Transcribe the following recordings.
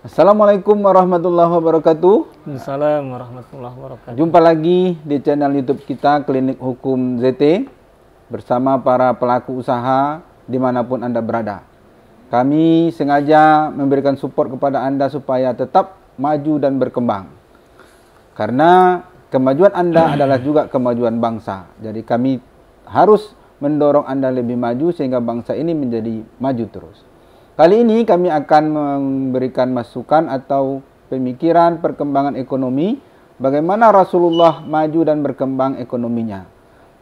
Assalamualaikum warahmatullahi wabarakatuh. Assalamualaikum warahmatullahi wabarakatuh. Jumpa lagi di channel YouTube kita Klinik Hukum ZT bersama para pelaku usaha dimanapun Anda berada. Kami sengaja memberikan support kepada Anda supaya tetap maju dan berkembang. Karena kemajuan Anda adalah juga kemajuan bangsa. Jadi kami harus mendorong Anda lebih maju sehingga bangsa ini menjadi maju terus. Kali ini kami akan memberikan masukan atau pemikiran perkembangan ekonomi, bagaimana Rasulullah maju dan berkembang ekonominya.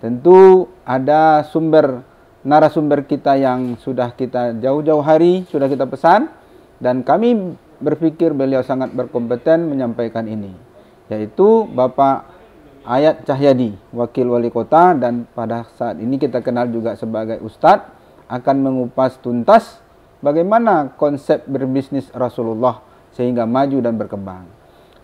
Tentu ada narasumber kita yang sudah kita jauh-jauh hari, sudah kita pesan, dan kami berpikir beliau sangat berkompeten menyampaikan ini, yaitu Bapak Ayat Cahyadi, Wakil Wali Kota, dan pada saat ini kita kenal juga sebagai Ustadz, akan mengupas tuntas bagaimana konsep berbisnis Rasulullah sehingga maju dan berkembang.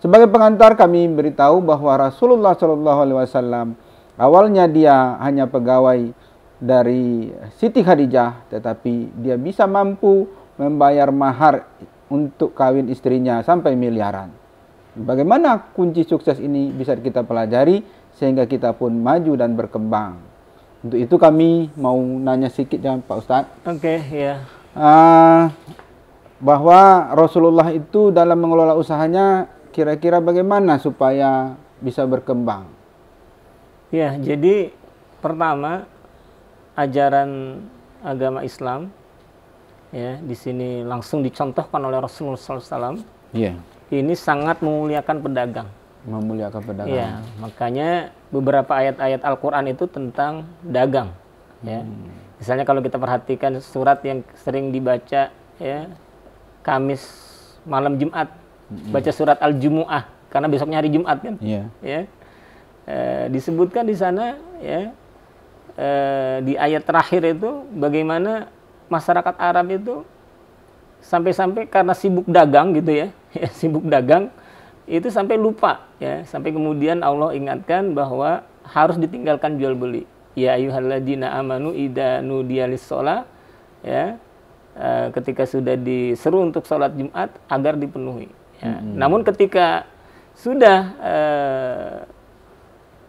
Sebagai pengantar kami beritahu bahwa Rasulullah SAW awalnya dia hanya pegawai dari Siti Khadijah, tetapi dia bisa mampu membayar mahar untuk kawin istrinya sampai miliaran. Bagaimana kunci sukses ini bisa kita pelajari sehingga kita pun maju dan berkembang. Untuk itu kami mau nanya sedikit ya Pak Ustadz. Oke, ya. Bahwa Rasulullah itu dalam mengelola usahanya kira-kira bagaimana supaya bisa berkembang? Ya, jadi pertama ajaran agama Islam ya di sini langsung dicontohkan oleh Rasulullah SAW. Iya. Ini sangat memuliakan pedagang. Memuliakan pedagang. Ya, makanya beberapa ayat-ayat Al-Quran itu tentang dagang. Ya. Misalnya kalau kita perhatikan surat yang sering dibaca ya Kamis malam Jumat, baca surat Al-Jumu'ah karena besoknya hari Jumat kan. Iya. Ya. Disebutkan di sana ya di ayat terakhir itu bagaimana masyarakat Arab itu sampai-sampai karena sibuk dagang gitu ya, sibuk dagang itu sampai lupa ya, sampai kemudian Allah ingatkan bahwa harus ditinggalkan jual beli. Ya ayyuhalladzina amanu idza nudiya lis-shalah ya, ketika sudah diseru untuk sholat Jumat agar dipenuhi ya. Namun ketika sudah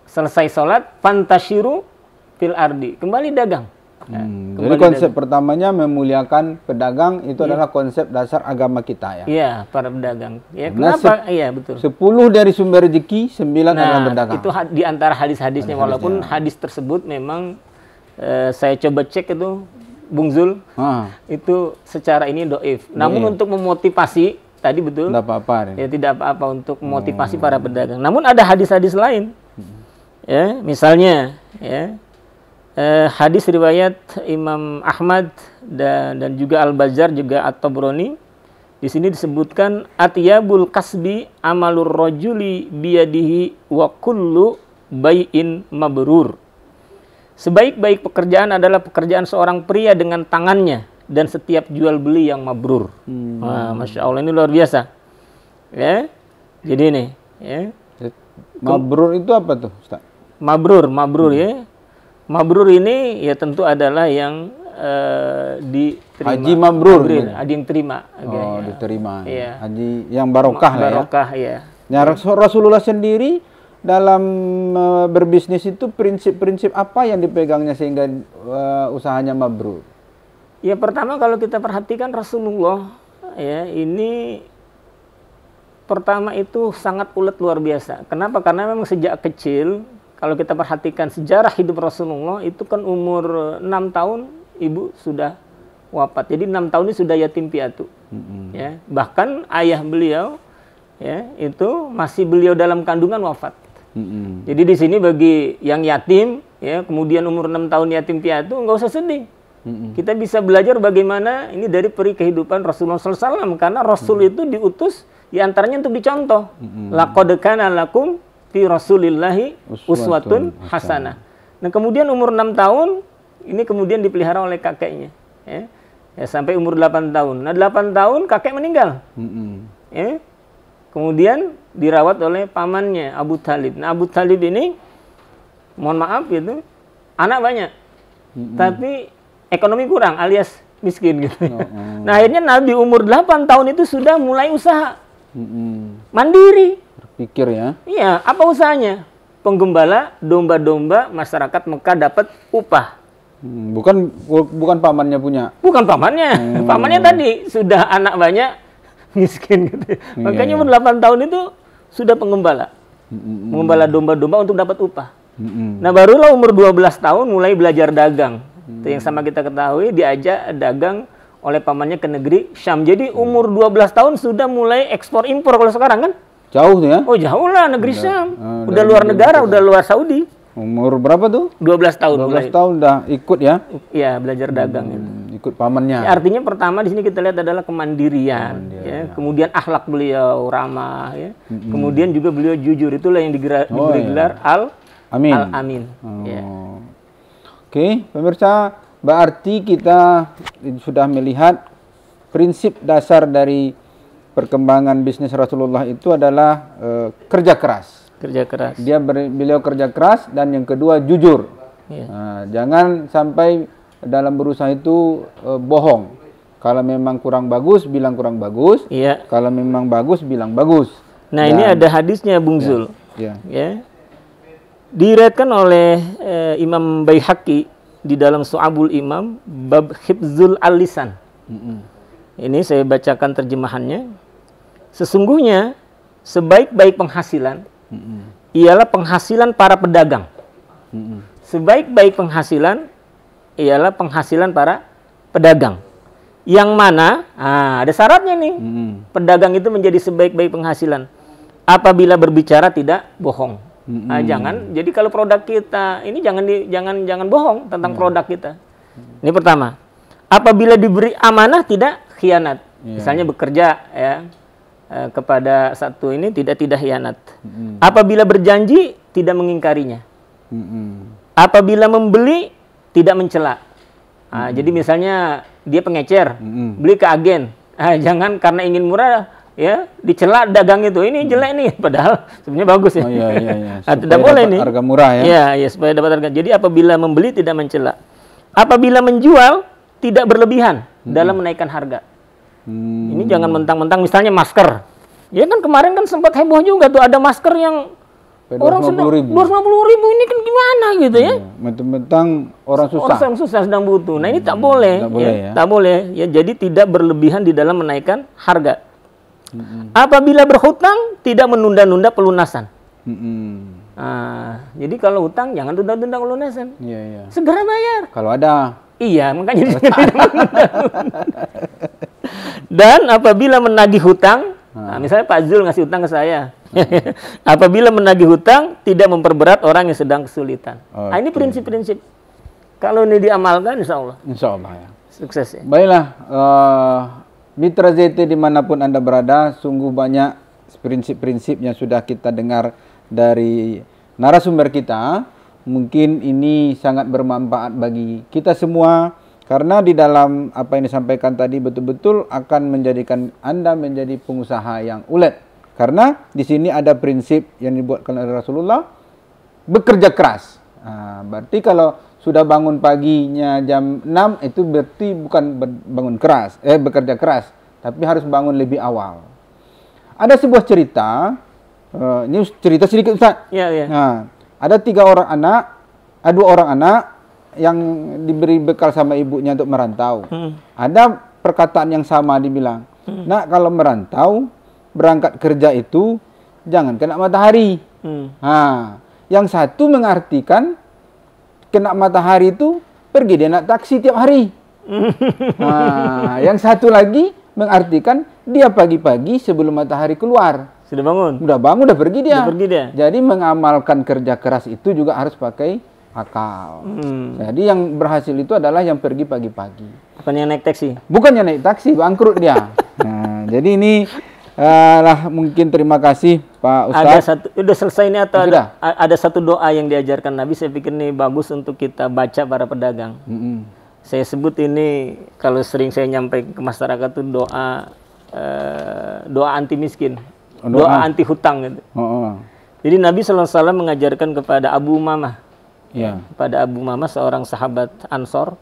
selesai sholat fantashiru fil ardi, kembali dagang. Jadi konsep pertamanya memuliakan pedagang itu adalah konsep dasar agama kita ya. Iya, para pedagang. Ya, kenapa? Iya, betul. 10 dari sumber rezeki, 9 adalah pedagang. Itu di antara hadis-hadisnya, walaupun hadis tersebut memang saya coba cek itu Bung Zul, itu secara ini doif. Namun untuk memotivasi tadi betul. Tidak apa-apa. Ya, tidak apa-apa untuk memotivasi para pedagang. Namun ada hadis-hadis lain. Ya, misalnya ya hadis riwayat Imam Ahmad dan juga Al-Bazzar juga At-Tabrani. Di sini disebutkan atyabul kasbi amalur rajuli biyadihi wa kullu bai'in mabrur. Sebaik-baik pekerjaan adalah pekerjaan seorang pria dengan tangannya dan setiap jual beli yang mabrur. Wah, Masya Allah, ini luar biasa. Ya. Jadi ini ya. Mabrur itu apa tuh, Ustaz? Mabrur ya. Mabrur ini ya tentu adalah yang diterima. Haji mabrur. Haji yang terima. Oh, diterima. Iya. Haji yang barokah lah ya. Barokah ya. Nah, Rasulullah sendiri dalam berbisnis itu prinsip-prinsip apa yang dipegangnya sehingga usahanya mabrur? Ya pertama kalau kita perhatikan Rasulullah ya ini pertama itu sangat ulet luar biasa. Kenapa? Karena memang sejak kecil kalau kita perhatikan sejarah hidup Rasulullah itu kan umur 6 tahun ibu sudah wafat. Jadi 6 tahun ini sudah yatim piatu. Ya, bahkan ayah beliau ya itu masih beliau dalam kandungan wafat. Jadi di sini bagi yang yatim ya kemudian umur 6 tahun yatim piatu nggak usah sedih. Kita bisa belajar bagaimana ini dari peri kehidupan Rasulullah SAW karena Rasul itu diutus diantaranya untuk dicontoh. Laqad kana lakum fi Rasulillahi uswatun hasanah. Nah, kemudian umur 6 tahun ini kemudian dipelihara oleh kakeknya ya. Ya sampai umur 8 tahun. Nah, 8 tahun kakek meninggal. Ya. Kemudian dirawat oleh pamannya Abu Thalib. Nah, Abu Thalib ini mohon maaf gitu, anak banyak. Tapi ekonomi kurang alias miskin gitu. Nah, akhirnya Nabi umur 8 tahun itu sudah mulai usaha. Mandiri. Berpikir ya. Iya, apa usahanya? Penggembala domba-domba masyarakat Mekah dapat upah. Bukan pamannya punya. Bukan pamannya. Pamannya tadi sudah anak banyak, miskin gitu. Makanya umur 8 tahun itu sudah penggembala. Menggembala domba-domba untuk dapat upah. Nah, barulah umur 12 tahun mulai belajar dagang. Itu yang sama kita ketahui, diajak dagang oleh pamannya ke negeri Syam. Jadi umur 12 tahun sudah mulai ekspor impor kalau sekarang kan? Jauh tuh ya? Oh, jauh lah negeri Syam. Udah luar negara, udah luar Saudi. Umur berapa tuh? 12 tahun 12 mulai. tahun udah ikut ya? Iya, belajar dagang itu. Ikut pamannya. Ya, artinya pertama di sini kita lihat adalah kemandirian, ya. Kemudian akhlak beliau ramah, ya. Kemudian juga beliau jujur. Itulah yang diberi gelar Amin. Al-Amin. Ya. Oke, pemirsa, berarti kita sudah melihat prinsip dasar dari perkembangan bisnis Rasulullah itu adalah kerja keras. Kerja keras. Beliau kerja keras, dan yang kedua jujur. Ya. Jangan sampai dalam berusaha itu bohong. Kalau memang kurang bagus, bilang kurang bagus. Iya. Kalau memang bagus, bilang bagus. Nah, ini ada hadisnya, Bung Zul. Ya. Ya. Diriwayatkan oleh Imam Baihaqi di dalam Su'abul Imam bab Hifzul Al-Lisan. Ini saya bacakan terjemahannya. Sesungguhnya sebaik-baik penghasilan ialah penghasilan para pedagang. Sebaik-baik penghasilan ialah penghasilan para pedagang. Yang mana, ada syaratnya nih. Pedagang itu menjadi sebaik-baik penghasilan apabila berbicara tidak bohong. Jangan. Jadi kalau produk kita ini jangan bohong tentang produk kita. Ini pertama. Apabila diberi amanah tidak khianat. Misalnya bekerja ya kepada satu ini tidak khianat. Apabila berjanji tidak mengingkarinya. Apabila membeli tidak mencela. Jadi misalnya dia pengecer, beli ke agen. Jangan karena ingin murah ya dicela dagang itu, ini jelek nih, padahal sebenarnya bagus ya. Tidak boleh nih. Harga murah ya. Ya, supaya dapat harga. Jadi apabila membeli tidak mencela. Apabila menjual tidak berlebihan dalam menaikkan harga. Ini jangan mentang-mentang misalnya masker. Ya kan kemarin kan sempat heboh juga tuh, ada masker yang orang sedang 250.000 ini kan gimana gitu ya. Mentang-mentang orang susah. Orang susah sedang butuh. Nah, ini tak boleh. Tak boleh ya. Jadi tidak berlebihan di dalam menaikkan harga. Apabila berhutang tidak menunda-nunda pelunasan. Jadi kalau hutang jangan tunda-tunda pelunasan. Segera bayar. Kalau ada. Iya, makanya tidak menunda-nunda. Dan apabila menagih hutang, misalnya Pak Zul ngasih hutang ke saya. Apabila menagih hutang tidak memperberat orang yang sedang kesulitan. Ini prinsip-prinsip. Kalau ini diamalkan, insya Allah. Insya Allah ya. Sukses ya. Baiklah. Mitra ZT dimanapun Anda berada, sungguh banyak prinsip-prinsip yang sudah kita dengar dari narasumber kita. Mungkin ini sangat bermanfaat bagi kita semua, karena di dalam apa yang disampaikan tadi betul-betul akan menjadikan Anda menjadi pengusaha yang ulet. Karena di sini ada prinsip yang dibuatkan oleh Rasulullah, bekerja keras. Berarti kalau sudah bangun paginya jam 6 itu berarti bukan bekerja keras, tapi harus bangun lebih awal. Ada sebuah cerita, ini cerita sedikit Ustaz. Nah, ada 2 orang anak yang diberi bekal sama ibunya untuk merantau. Ada perkataan yang sama dibilang, nak kalau merantau berangkat kerja itu jangan kena matahari. Yang satu mengartikan kena matahari itu pergi dia naik taksi tiap hari. Yang satu lagi mengartikan dia pagi-pagi sebelum matahari keluar. Sudah bangun, udah pergi dia. Jadi mengamalkan kerja keras itu juga harus pakai akal. Jadi yang berhasil itu adalah yang pergi pagi-pagi. Bukan yang naik taksi. Bukannya naik taksi, bangkrut dia. Jadi ini mungkin terima kasih Pak Ustaz. Udah selesai ini atau ada satu doa yang diajarkan Nabi, saya pikir ini bagus untuk kita baca para pedagang. Saya sebut ini kalau sering saya nyampaikan ke masyarakat itu doa anti miskin, doa anti hutang gitu. Jadi Nabi SAW mengajarkan kepada Abu Umamah, kepada Abu Umamah seorang sahabat Ansor,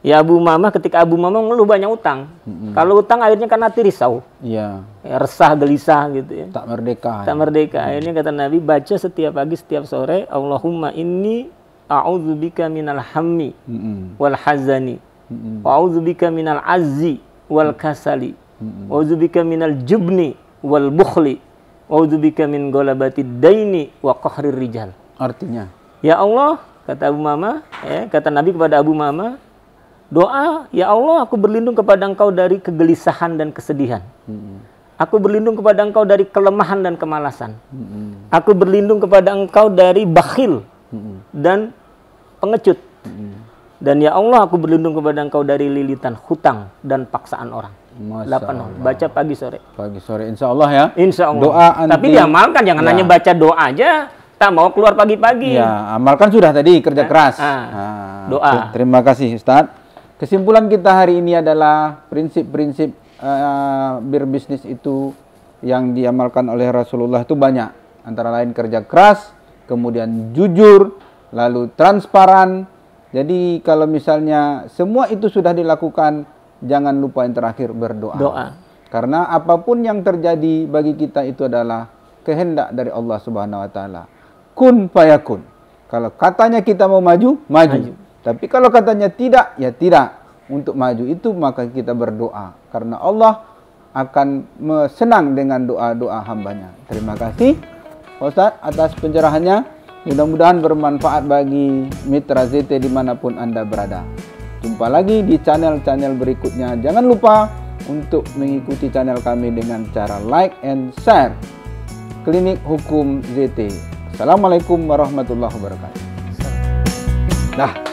Ya Abu Umamah, ketika Abu Umamah ngeluh banyak utang. Kalau utang akhirnya kan hati risau. Iya. Ya, resah, gelisah gitu ya. Tak merdeka. Tak merdeka. Akhirnya kata Nabi, baca setiap pagi, setiap sore, Allahumma inni a'udzubika minal hammi wal hazani. Wa a'udzubika minal azzi wal kasali. Wa a'udzubika minal jubni wal bukhli. Wa a'udzubika min golabatid daini wa qahrir rijal. Artinya? Ya Allah, kata Abu Umamah, kata Nabi kepada Abu Umamah, doa, ya Allah, aku berlindung kepada Engkau dari kegelisahan dan kesedihan. Aku berlindung kepada Engkau dari kelemahan dan kemalasan. Aku berlindung kepada Engkau dari bakhil dan pengecut. Dan ya Allah, aku berlindung kepada Engkau dari lilitan hutang dan paksaan orang. 8 hal. Baca pagi sore. Pagi sore, insya Allah ya. Insya Allah. Doa anti... Tapi diamalkan, jangan hanya baca doa aja. Tak mau keluar pagi-pagi. Ya, amalkan sudah tadi, kerja keras. Doa. Terima kasih Ustadz. Kesimpulan kita hari ini adalah prinsip-prinsip berbisnis itu yang diamalkan oleh Rasulullah itu banyak. Antara lain kerja keras, kemudian jujur, lalu transparan. Jadi kalau misalnya semua itu sudah dilakukan, jangan lupa yang terakhir berdoa. Doa. Karena apapun yang terjadi bagi kita itu adalah kehendak dari Allah Subhanahu wa taala. Kun fayakun. Kalau katanya kita mau maju, maju. Tapi kalau katanya tidak, ya tidak. Untuk maju itu maka kita berdoa. Karena Allah akan senang dengan doa-doa hambanya. Terima kasih Ustadz atas pencerahannya. Mudah-mudahan bermanfaat bagi mitra ZT dimanapun Anda berada. Jumpa lagi di channel-channel berikutnya. Jangan lupa untuk mengikuti channel kami dengan cara like and share. Klinik Hukum ZT. Assalamualaikum warahmatullahi wabarakatuh. Dah.